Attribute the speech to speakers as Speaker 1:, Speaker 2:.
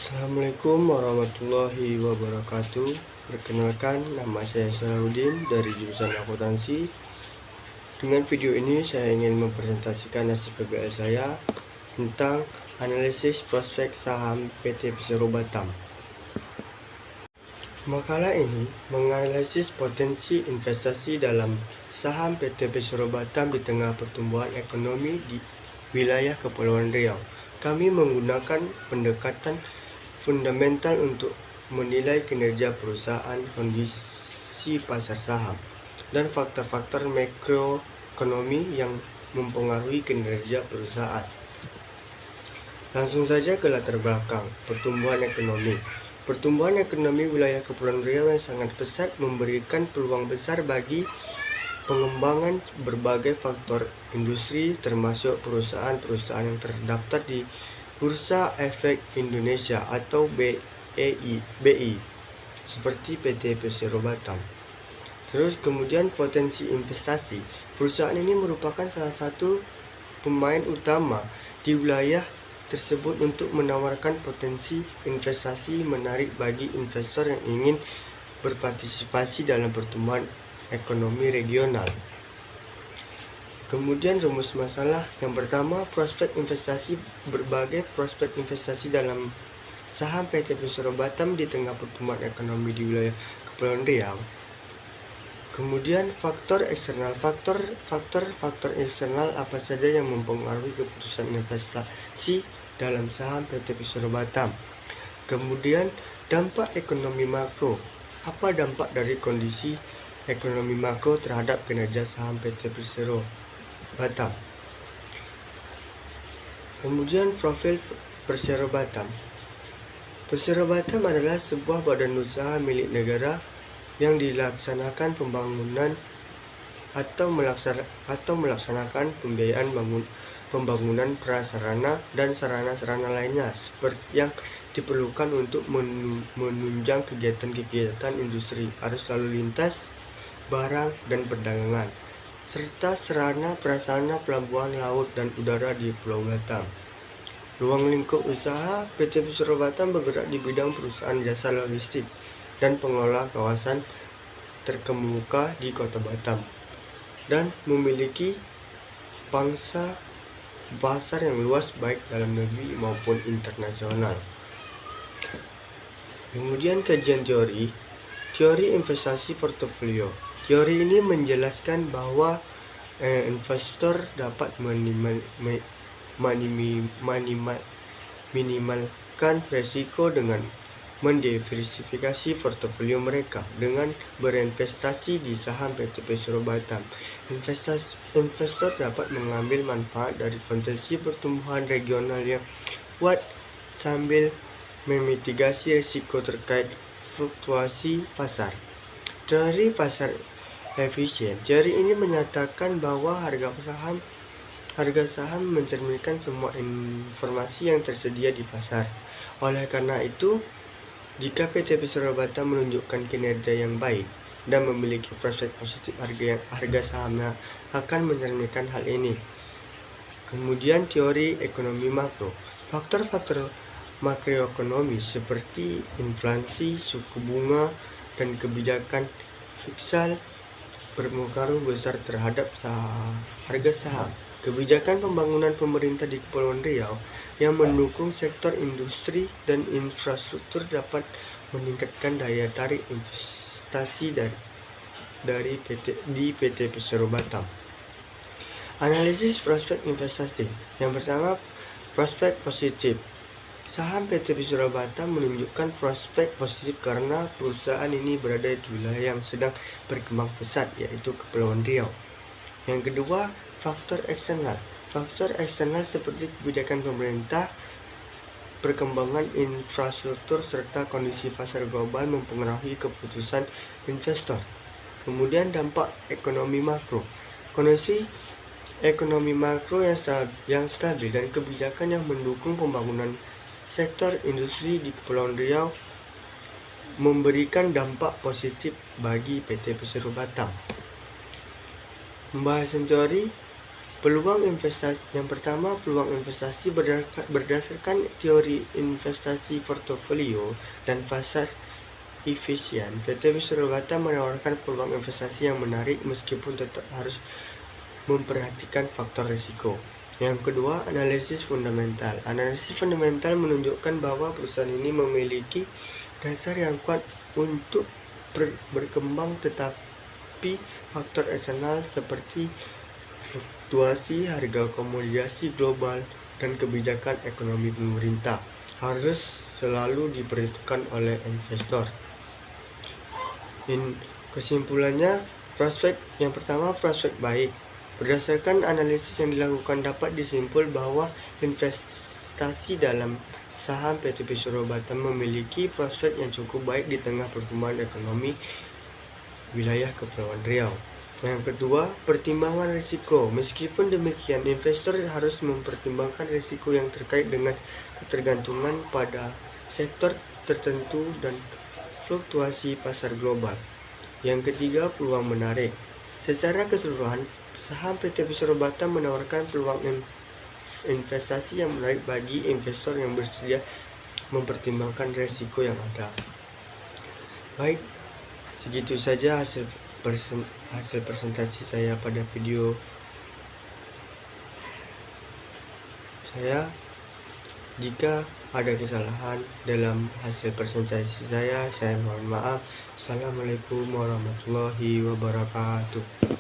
Speaker 1: Assalamualaikum warahmatullahi wabarakatuh. Perkenalkan, nama saya Salahuddin dari jurusan akuntansi. Dengan video ini saya ingin mempresentasikan hasil PBL saya tentang analisis prospek saham PT Persero Batam. Makalah ini menganalisis potensi investasi dalam saham PT Persero Batam di tengah pertumbuhan ekonomi di wilayah Kepulauan Riau. Kami menggunakan pendekatan fundamental untuk menilai kinerja perusahaan, kondisi pasar saham, dan faktor-faktor makroekonomi yang mempengaruhi kinerja perusahaan. Langsung saja ke latar belakang pertumbuhan ekonomi. Pertumbuhan ekonomi wilayah Kepulauan Riau yang sangat pesat memberikan peluang besar bagi pengembangan berbagai faktor industri, termasuk perusahaan-perusahaan yang terdaftar di Bursa Efek Indonesia atau BI, seperti PT Persero Batam. Terus kemudian potensi investasi. Perusahaan ini merupakan salah satu pemain utama di wilayah tersebut untuk menawarkan potensi investasi menarik bagi investor yang ingin berpartisipasi dalam pertumbuhan ekonomi regional. Kemudian rumus masalah yang pertama, prospek investasi. Berbagai prospek investasi dalam saham PT Persero Batam di tengah pertumbuhan ekonomi di wilayah Kepulauan Riau. Kemudian faktor eksternal. Faktor eksternal apa saja yang mempengaruhi keputusan investasi dalam saham PT Persero Batam. Kemudian dampak ekonomi makro. Apa dampak dari kondisi ekonomi makro terhadap kinerja saham PT Persero Batam. Kemudian profil Persero Batam. Persero Batam adalah sebuah badan usaha milik negara yang dilaksanakan pembangunan atau melaksanakan pembiayaan pembangunan prasarana dan sarana-sarana lainnya seperti yang diperlukan untuk menunjang kegiatan-kegiatan industri, arus lalu lintas, barang dan perdagangan, serta sarana prasarana pelabuhan laut dan udara di Pulau Batam. Ruang lingkup usaha PT Persero Batam bergerak di bidang perusahaan jasa logistik dan pengelola kawasan terkemuka di Kota Batam dan memiliki pangsa pasar yang luas baik dalam negeri maupun internasional. Kemudian kajian teori investasi portofolio. Teori ini menjelaskan bahwa investor dapat minimalkan risiko dengan mendiversifikasi portofolio mereka dengan berinvestasi di saham PT Persero Batam. Investor dapat mengambil manfaat dari potensi pertumbuhan regional yang kuat sambil memitigasi risiko terkait fluktuasi pasar. Teori pasar efisien. Teori ini menyatakan bahwa harga saham mencerminkan semua informasi yang tersedia di pasar. Oleh karena itu, jika PT Persero Batam menunjukkan kinerja yang baik dan memiliki prospek positif, harga sahamnya akan mencerminkan hal ini. Kemudian teori ekonomi makro. Faktor-faktor makroekonomi seperti inflasi, suku bunga, dan kebijakan fiskal berpengaruh besar terhadap harga saham. Kebijakan pembangunan pemerintah di Kepulauan Riau yang mendukung sektor industri dan infrastruktur dapat meningkatkan daya tarik investasi dari PT Persero Batam. Analisis prospek investasi. Yang pertama, prospek positif. Saham PT Persero Batam menunjukkan prospek positif karena perusahaan ini berada di wilayah yang sedang berkembang pesat, yaitu Kepulauan Riau. Yang kedua, faktor eksternal. Faktor eksternal seperti kebijakan pemerintah, perkembangan infrastruktur, serta kondisi pasar global mempengaruhi keputusan investor. Kemudian dampak ekonomi makro. Kondisi ekonomi makro yang stabil dan kebijakan yang mendukung pembangunan sektor industri di Kepulauan Riau memberikan dampak positif bagi PT Persero Batam. Pembahasan teori Yang pertama, peluang investasi berdasarkan teori investasi portofolio dan pasar efisien. PT Wisnu Batam menawarkan peluang investasi yang menarik meskipun tetap harus memperhatikan faktor risiko. Yang kedua, analisis fundamental. Analisis fundamental menunjukkan bahwa perusahaan ini memiliki dasar yang kuat untuk berkembang, tetapi faktor eksternal seperti fluktuasi harga komoditi global dan kebijakan ekonomi pemerintah harus selalu diperhitungkan oleh investor. Kesimpulannya, yang pertama, prospek baik. Berdasarkan analisis yang dilakukan, dapat disimpul bahwa investasi dalam saham PT Pesero Batam memiliki prospek yang cukup baik di tengah pertumbuhan ekonomi wilayah Kepulauan Riau. Yang kedua, pertimbangan risiko. Meskipun demikian, investor harus mempertimbangkan risiko yang terkait dengan ketergantungan pada sektor tertentu dan fluktuasi pasar global. Yang ketiga, peluang menarik. Secara keseluruhan, saham PT Pesero Batam menawarkan peluang investasi yang menarik bagi investor yang bersedia mempertimbangkan risiko yang ada. Baik, segitu saja hasil presentasi saya pada video saya. Jika ada kesalahan dalam hasil presentasi saya mohon maaf. Assalamualaikum warahmatullahi wabarakatuh.